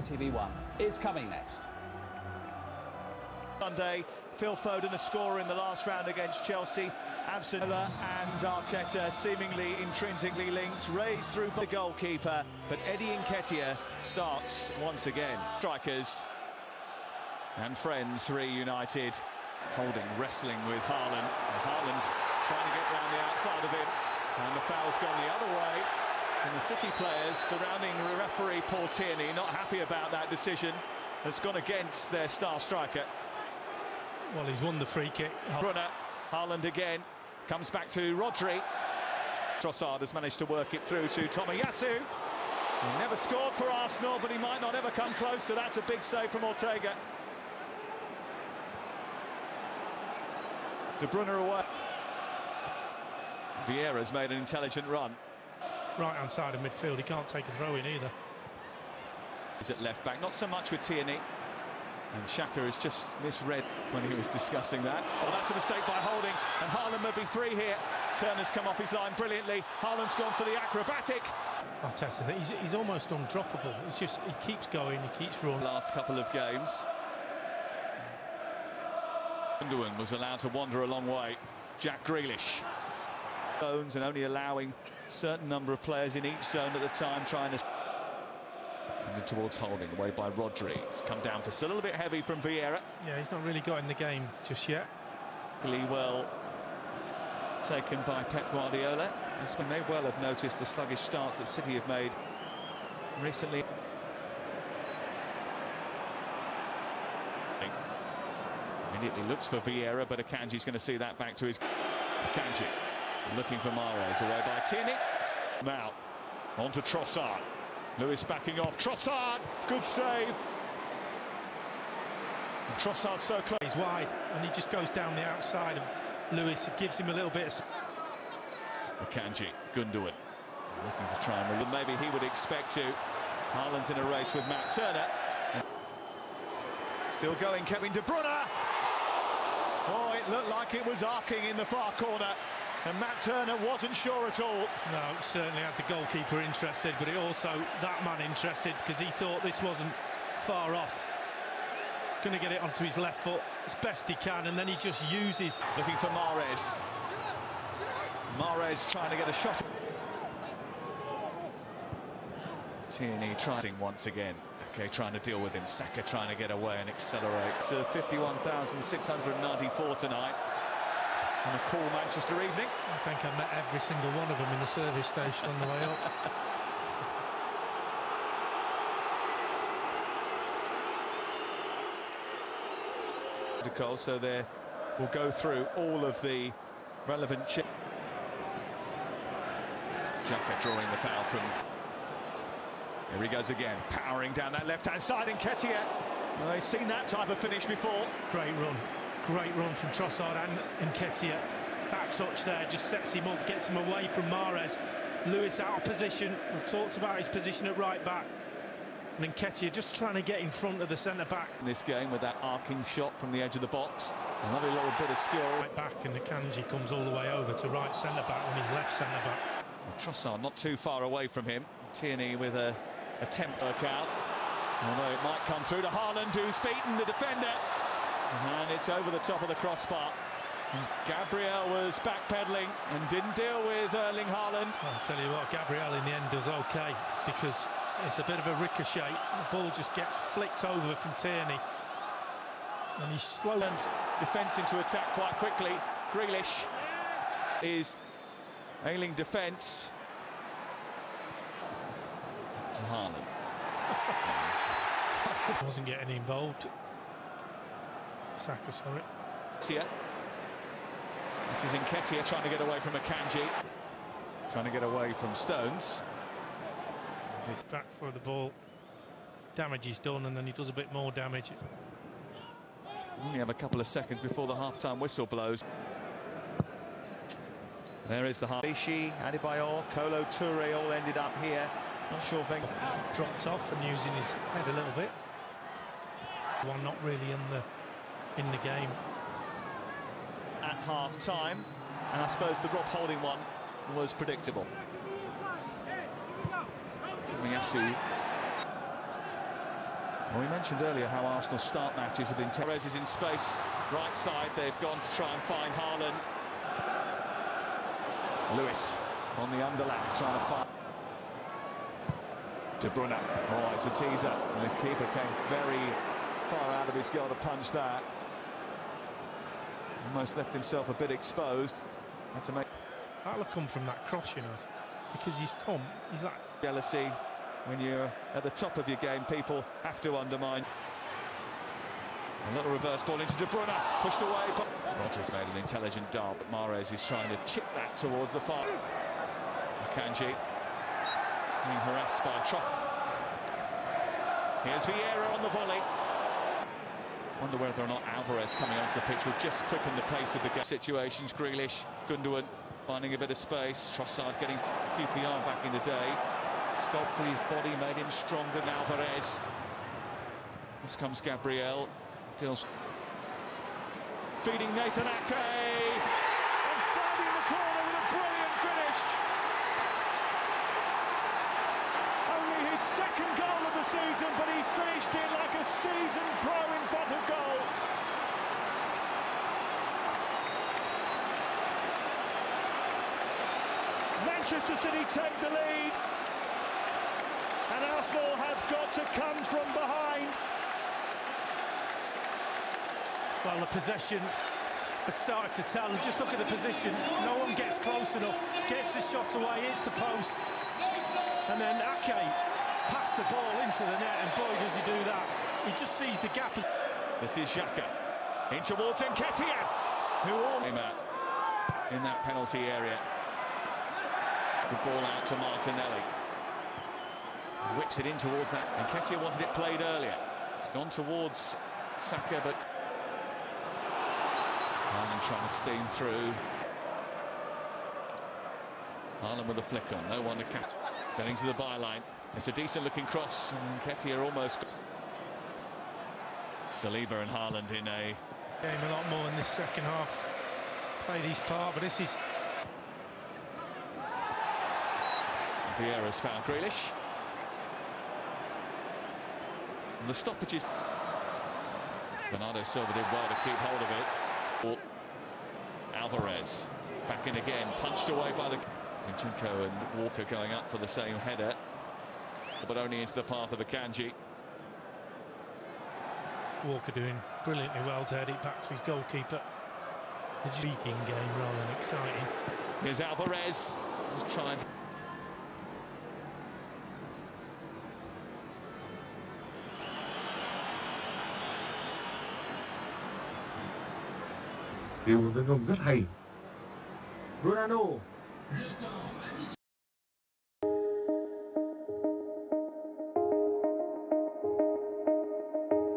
ITV1 is coming next. Sunday, Phil Foden a scorer in the last round against Chelsea. Absent and Arteta seemingly intrinsically linked, raised through the goalkeeper, but Eddie Nketiah starts once again. Strikers and friends reunited. Holding, wrestling with Haaland. Haaland trying to get round the outside of him, and the foul's gone the other way. And the City players surrounding referee Paul Tierney not happy about that decision. That's gone against their star striker. Well, he's won the free kick. Brunner, Haaland again, comes back to Rodri. Trossard has managed to work it through to Tomiyasu. He never scored for Arsenal, but he might not ever come close, so that's a big save from Ortega. De Bruyne away. Vieira's made an intelligent run. Right-hand side of midfield, he can't take a throw in either. He's at left back, not so much with Tierney. And Xhaka has just misread when he was discussing that. Oh, that's a mistake by Holding, and Haaland may be free here. Turner's come off his line brilliantly. Haaland's gone for the acrobatic. Arteta, he's almost undroppable. It's just, he keeps going, he keeps running. Last couple of games. Gundogan was allowed to wander a long way. Jack Grealish. Zones and only allowing a certain number of players in each zone at a time, trying to... And towards Holding, away by Rodri. It's come down for a little bit heavy from Vieira. Yeah, he's not really got in the game just yet. Really well taken by Pep Guardiola. They may well have noticed the sluggish starts that City have made recently. Immediately looks for Vieira, but Akanji's going to see that back to his... Akanji looking for Mahrez, away by Tierney. Now, on to Trossard. Lewis backing off. Trossard, good save. And Trossard so close. He's wide, and he just goes down the outside of Lewis. It gives him a little bit of... Akanji, Gundogan, looking to try and... Maybe he would expect to. Haaland's in a race with Matt Turner. Still going, Kevin De Bruyne. Oh, it looked like it was arcing in the far corner. And Matt Turner wasn't sure at all. No, certainly had the goalkeeper interested, but it also that man interested, because he thought this wasn't far off. Going to get it onto his left foot as best he can, and then he just uses... Looking for Mahrez. Mahrez trying to get a shot. Tierney trying once again. Okay, trying to deal with him. Saka trying to get away and accelerate. So 51,694 tonight. On a cool Manchester evening. I think I met every single one of them in the service station on the way up. So there we'll go through all of the relevant... Xhaka drawing the foul from... Here he goes again, powering down that left-hand side, and Nketiah. Well, he's seen that type of finish before. Great run. Great run from Trossard and Nketiah. That touch there just sets him up, gets him away from Mahrez. Lewis out of position. We've talked about his position at right back. And Nketiah just trying to get in front of the centre-back. In this game with that arcing shot from the edge of the box. A lovely little bit of skill. Right back, and Akanji comes all the way over to right centre-back on his left centre-back. Trossard not too far away from him. Tierney with a attempt to work out. Although it might come through to Haaland, who's beaten the defender. And it's over the top of the crossbar. Gabriel was backpedaling and didn't deal with Erling Haaland. I'll tell you what, Gabriel in the end does okay, because it's a bit of a ricochet. The ball just gets flicked over from Tierney. And he's slow. Defence into attack quite quickly. Grealish is ailing defence. To Haaland. Wasn't getting involved. Saka, sorry. This is Nketiah trying to get away from Akanji. Trying to get away from Stones. Back for the ball. Damage is done, and then he does a bit more damage. Only have a couple of seconds before the half-time whistle blows. There is the half. Ishi, Adebayor, Kolo Toure all ended up here. Not sure Wenger dropped off and using his head a little bit. One not really in the game at half time, and I suppose the Rob Holding one was predictable. Tomiyasu Well, we mentioned earlier how Arsenal start matches with Torres is in space, right side. They've gone to try and find Haaland. Lewis on the underlap, trying to find De Bruyne. Oh, it's a teaser, and the keeper came very far out of his goal to punch that. Almost left himself a bit exposed. Had to make. That'll have come from that cross, you know, because he's like Jealousy. When you're at the top of your game, people have to undermine. A little reverse ball into De Bruyne, pushed away. Rodgers made an intelligent dart, but Mahrez is trying to chip that towards the far. Akanji being harassed by Trossard. Here's Vieira on the volley. Wonder whether or not Alvarez coming onto the pitch will just quicken the pace of the game. Situations, Grealish, Gundogan finding a bit of space. Trossard getting QPR back in the day. Sculpted his body, made him stronger than Alvarez. This comes Gabriel. Deals. Feeding Nathan Ake. And finding the corner with a brilliant finish. Only his second goal of the season, but he finished it like a seasoned pro in front of goal. Manchester City take the lead. And Arsenal have got to come from behind. Well, the possession had started to tell. Just look at the position. No one gets close enough. Gets the shot away, hits the post. And then Ake passed the ball into the net, and boy does he do that. He just sees the gap. This is Xhaka. In towards Nketiah, who all came out in that penalty area. Good ball out to Martinelli. Whips it in towards that. Nketiah wanted it played earlier. It's gone towards Saka, but Haaland trying to steam through. Haaland with a flick on, no one to catch. Getting to the byline. It's a decent looking cross, and Nketiah almost. Saliba and Haaland in a game a lot more in this second half. Played his part, but this is. Vieira's found Grealish. And the stoppages. Bernardo Silva did well to keep hold of it. Alvarez back in again, punched away by the Zinchenko and Walker going up for the same header, but only into the path of Akanji. Walker doing brilliantly well to head it back to his goalkeeper. A speaking game rather than exciting. Here's Alvarez, just trying to. Điều tấn công rất hay. Ronaldo